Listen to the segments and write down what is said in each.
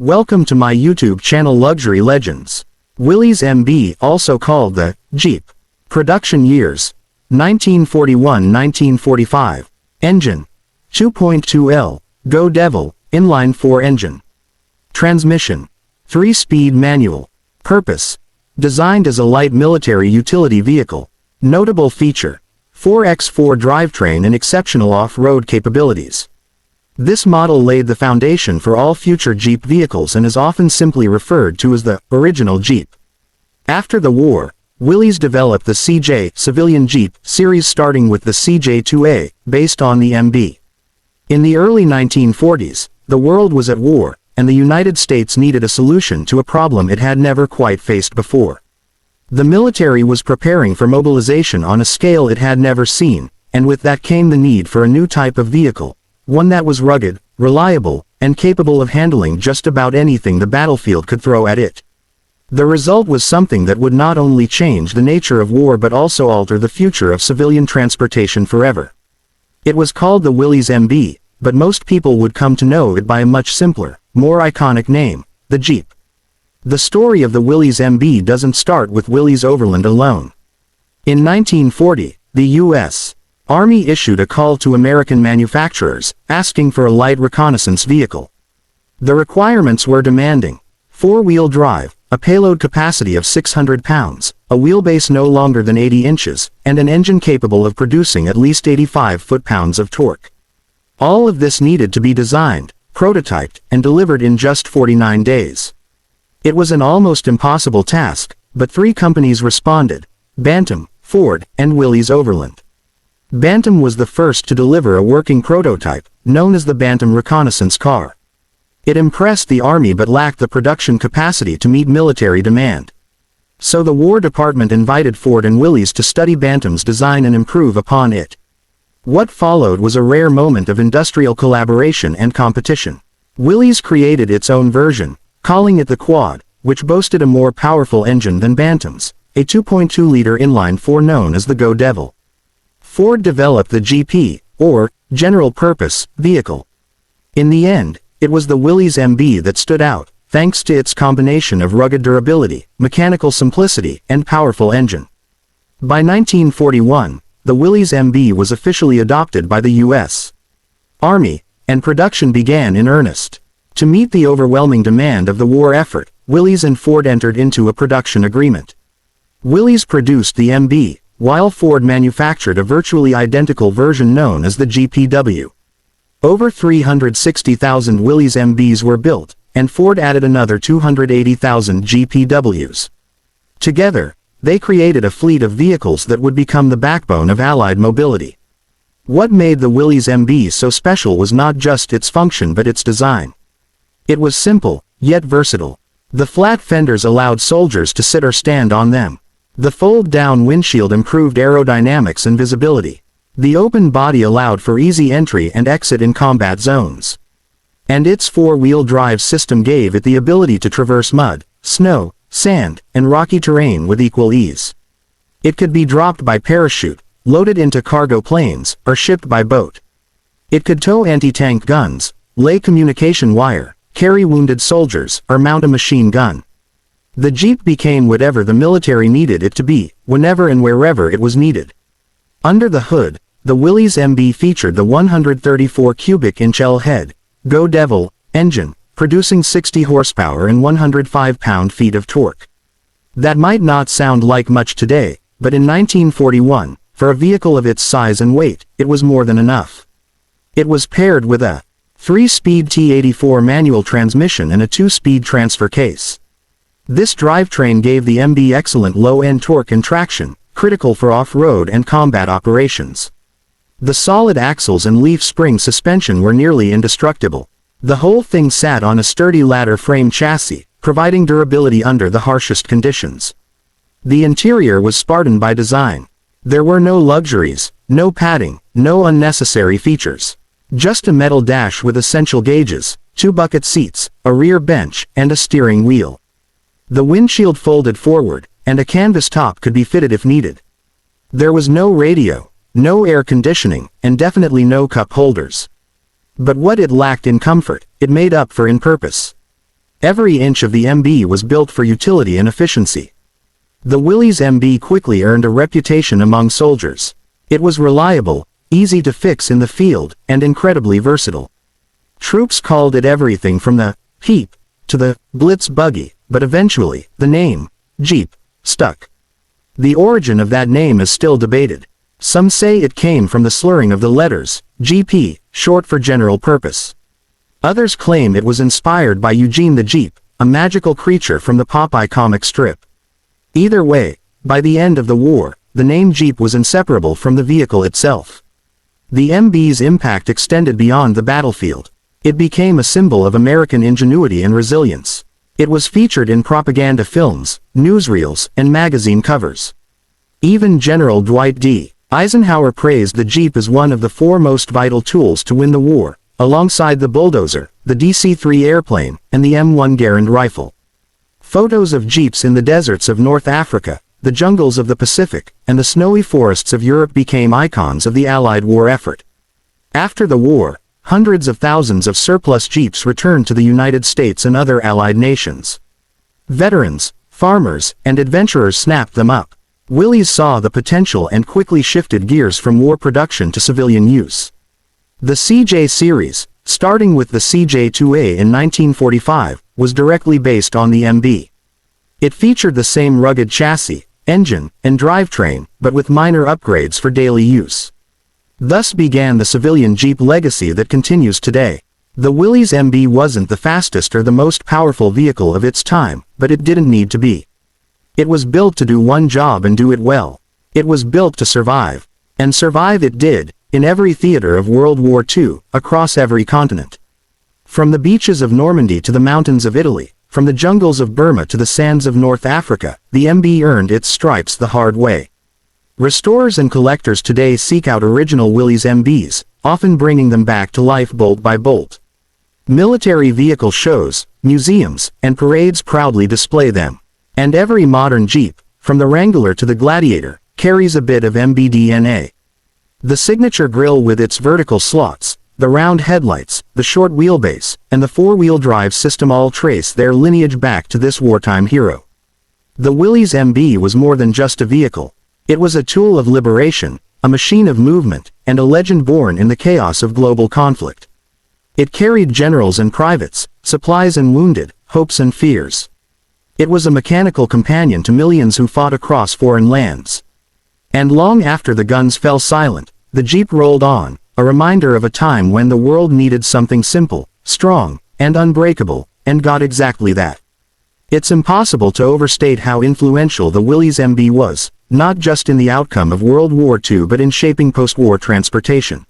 Welcome to my YouTube channel Luxury Legends. Willys MB, also called the Jeep. Production years: 1941-1945. Engine: 2.2L, Go Devil, inline 4 engine. Transmission: 3-speed manual. Purpose: designed as a light military utility vehicle. Notable feature: 4x4 drivetrain and exceptional off-road capabilities. This model laid the foundation for all future Jeep vehicles and is often simply referred to as the original Jeep. After the war, Willys developed the CJ civilian Jeep series, starting with the CJ2A, based on the MB. In the early 1940s, the world was at war, and the United States needed a solution to a problem it had never quite faced before. The military was preparing for mobilization on a scale it had never seen, and with that came the need for a new type of vehicle. One that was rugged, reliable, and capable of handling just about anything the battlefield could throw at it. The result was something that would not only change the nature of war but also alter the future of civilian transportation forever. It was called the Willys MB, but most people would come to know it by a much simpler, more iconic name, the Jeep. The story of the Willys MB doesn't start with Willys Overland alone. In 1940, the U.S. Army issued a call to American manufacturers, asking for a light reconnaissance vehicle. The requirements were demanding: 4-wheel drive, a payload capacity of 600 pounds, a wheelbase no longer than 80 inches, and an engine capable of producing at least 85 foot-pounds of torque. All of this needed to be designed, prototyped, and delivered in just 49 days. It was an almost impossible task, but 3 companies responded: Bantam, Ford, and Willys Overland. Bantam was the first to deliver a working prototype, known as the Bantam Reconnaissance Car. It impressed the Army but lacked the production capacity to meet military demand. So the War Department invited Ford and Willys to study Bantam's design and improve upon it. What followed was a rare moment of industrial collaboration and competition. Willys created its own version, calling it the Quad, which boasted a more powerful engine than Bantam's, a 2.2-liter inline-4 known as the Go Devil. Ford developed the GP, or General Purpose, vehicle. In the end, it was the Willys MB that stood out, thanks to its combination of rugged durability, mechanical simplicity, and powerful engine. By 1941, the Willys MB was officially adopted by the U.S. Army, and production began in earnest. To meet the overwhelming demand of the war effort, Willys and Ford entered into a production agreement. Willys produced the MB, while Ford manufactured a virtually identical version known as the GPW. Over 360,000 Willys MBs were built, and Ford added another 280,000 GPWs. Together, they created a fleet of vehicles that would become the backbone of Allied mobility. What made the Willys MB so special was not just its function but its design. It was simple, yet versatile. The flat fenders allowed soldiers to sit or stand on them. The fold-down windshield improved aerodynamics and visibility. The open body allowed for easy entry and exit in combat zones. And its 4-wheel drive system gave it the ability to traverse mud, snow, sand, and rocky terrain with equal ease. It could be dropped by parachute, loaded into cargo planes, or shipped by boat. It could tow anti-tank guns, lay communication wire, carry wounded soldiers, or mount a machine gun. The Jeep became whatever the military needed it to be, whenever and wherever it was needed. Under the hood, the Willys MB featured the 134 cubic inch L-head, Go Devil, engine, producing 60 horsepower and 105 pound-feet of torque. That might not sound like much today, but in 1941, for a vehicle of its size and weight, it was more than enough. It was paired with a 3-speed T84 manual transmission and a 2-speed transfer case. This drivetrain gave the MB excellent low-end torque and traction, critical for off-road and combat operations. The solid axles and leaf spring suspension were nearly indestructible. The whole thing sat on a sturdy ladder frame chassis, providing durability under the harshest conditions. The interior was Spartan by design. There were no luxuries, no padding, no unnecessary features. Just a metal dash with essential gauges, 2 bucket seats, a rear bench, and a steering wheel. The windshield folded forward, and a canvas top could be fitted if needed. There was no radio, no air conditioning, and definitely no cup holders. But what it lacked in comfort, it made up for in purpose. Every inch of the MB was built for utility and efficiency. The Willys MB quickly earned a reputation among soldiers. It was reliable, easy to fix in the field, and incredibly versatile. Troops called it everything from the Peep to the Blitz buggy, but eventually, the name, Jeep, stuck. The origin of that name is still debated. Some say it came from the slurring of the letters, GP, short for General Purpose. Others claim it was inspired by Eugene the Jeep, a magical creature from the Popeye comic strip. Either way, by the end of the war, the name Jeep was inseparable from the vehicle itself. The MB's impact extended beyond the battlefield. It became a symbol of American ingenuity and resilience. It was featured in propaganda films, newsreels, and magazine covers. Even General Dwight D. Eisenhower praised the Jeep as one of the four most vital tools to win the war, alongside the bulldozer, the DC-3 airplane, and the M1 Garand rifle. Photos of Jeeps in the deserts of North Africa, the jungles of the Pacific, and the snowy forests of Europe became icons of the Allied war effort. After the war, hundreds of thousands of surplus Jeeps returned to the United States and other Allied nations. Veterans, farmers, and adventurers snapped them up. Willys saw the potential and quickly shifted gears from war production to civilian use. The CJ series, starting with the CJ-2A in 1945, was directly based on the MB. It featured the same rugged chassis, engine, and drivetrain, but with minor upgrades for daily use. Thus began the civilian Jeep legacy that continues today. The Willys MB wasn't the fastest or the most powerful vehicle of its time, but it didn't need to be. It was built to do one job and do it well. It was built to survive. And survive it did, in every theater of World War II, across every continent. From the beaches of Normandy to the mountains of Italy, from the jungles of Burma to the sands of North Africa, the MB earned its stripes the hard way. Restorers and collectors today seek out original Willys MBs, often bringing them back to life bolt by bolt. Military vehicle shows, museums, and parades proudly display them. And every modern Jeep, from the Wrangler to the Gladiator, carries a bit of MB DNA. The signature grille with its vertical slots, the round headlights, the short wheelbase, and the four-wheel drive system all trace their lineage back to this wartime hero. The Willys MB was more than just a vehicle. It was a tool of liberation, a machine of movement, and a legend born in the chaos of global conflict. It carried generals and privates, supplies and wounded, hopes and fears. It was a mechanical companion to millions who fought across foreign lands. And long after the guns fell silent, the Jeep rolled on, a reminder of a time when the world needed something simple, strong, and unbreakable, and got exactly that. It's impossible to overstate how influential the Willys MB was, not just in the outcome of World War II but in shaping post-war transportation.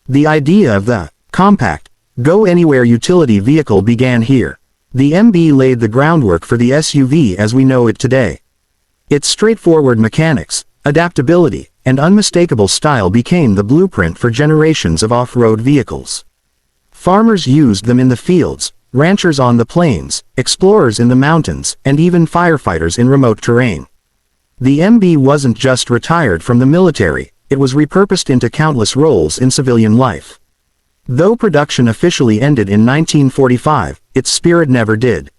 The idea of the compact, go-anywhere utility vehicle began here. The MB laid the groundwork for the SUV as we know it today. Its straightforward mechanics, adaptability, and unmistakable style became the blueprint for generations of off-road vehicles. Farmers used them in the fields, ranchers on the plains, explorers in the mountains, and even firefighters in remote terrain. The MB wasn't just retired from the military, it was repurposed into countless roles in civilian life. Though production officially ended in 1945, its spirit never did.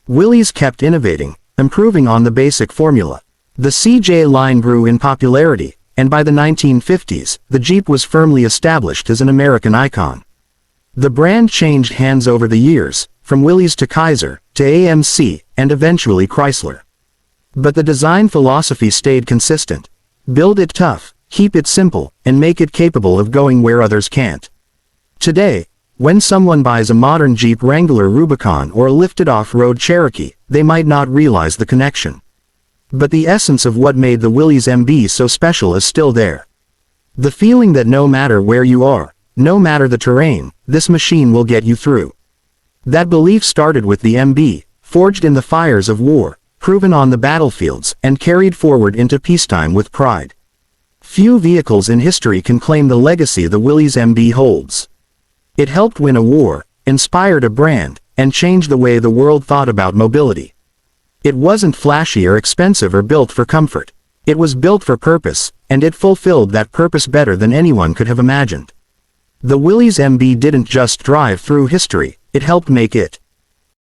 Willys kept innovating, improving on the basic formula. The CJ line grew in popularity, and by the 1950s, the Jeep was firmly established as an American icon. The brand changed hands over the years, from Willys to Kaiser, to AMC, and eventually Chrysler. But the design philosophy stayed consistent. Build it tough, keep it simple, and make it capable of going where others can't. Today, when someone buys a modern Jeep Wrangler Rubicon or a lifted off-road Cherokee, they might not realize the connection. But the essence of what made the Willys MB so special is still there. The feeling that no matter where you are, no matter the terrain, this machine will get you through. That belief started with the MB, forged in the fires of war, proven on the battlefields, and carried forward into peacetime with pride. Few vehicles in history can claim the legacy the Willys MB holds. It helped win a war, inspired a brand, and changed the way the world thought about mobility. It wasn't flashy or expensive or built for comfort. It was built for purpose, and it fulfilled that purpose better than anyone could have imagined. The Willys MB didn't just drive through history, it helped make it.